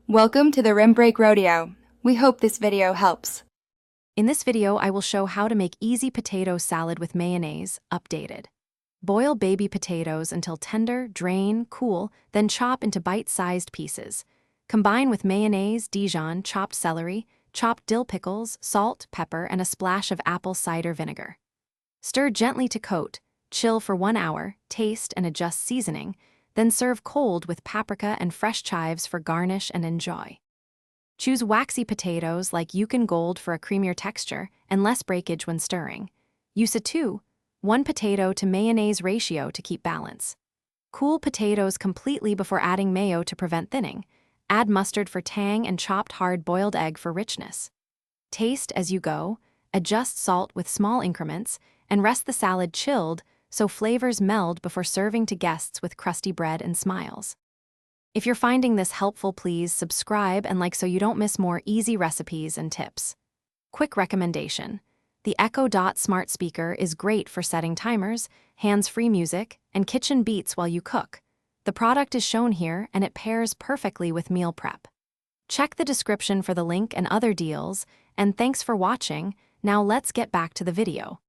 Welcome to the Rim Break Rodeo. We hope this video helps. In this video, I will show how to make easy potato salad with mayonnaise, updated. Boil baby potatoes until tender, drain, cool, then chop into bite-sized pieces. Combine with mayonnaise, Dijon, chopped celery, chopped dill pickles, salt, pepper, and a splash of apple cider vinegar. Stir gently to coat, chill for 1 hour, taste and adjust seasoning, then serve cold with paprika and fresh chives for garnish and enjoy. Choose waxy potatoes like Yukon Gold for a creamier texture and less breakage when stirring. Use a 2:1 potato to mayonnaise ratio to keep balance. Cool potatoes completely before adding mayo to prevent thinning. Add mustard for tang and chopped hard-boiled egg for richness. Taste as you go, adjust salt with small increments, and rest the salad chilled so flavors meld before serving to guests with crusty bread and smiles. If you're finding this helpful, please subscribe and like so you don't miss more easy recipes and tips. Quick recommendation: the Echo Dot smart speaker is great for setting timers, hands-free music, and kitchen beats while you cook. The product is shown here and it pairs perfectly with meal prep. Check the description for the link and other deals, and thanks for watching. Now let's get back to the video.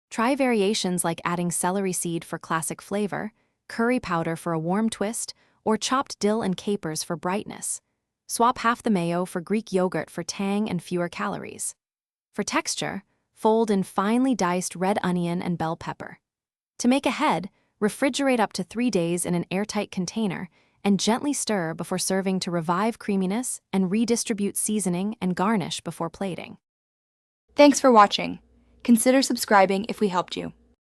Try variations like adding celery seed for classic flavor, curry powder for a warm twist, or chopped dill and capers for brightness. Swap half the mayo for Greek yogurt for tang and fewer calories. For texture, fold in finely diced red onion and bell pepper. To make a head, refrigerate up to 3 days in an airtight container and gently stir before serving to revive creaminess and redistribute seasoning and garnish before plating. Thanks for watching. Consider subscribing if we helped you.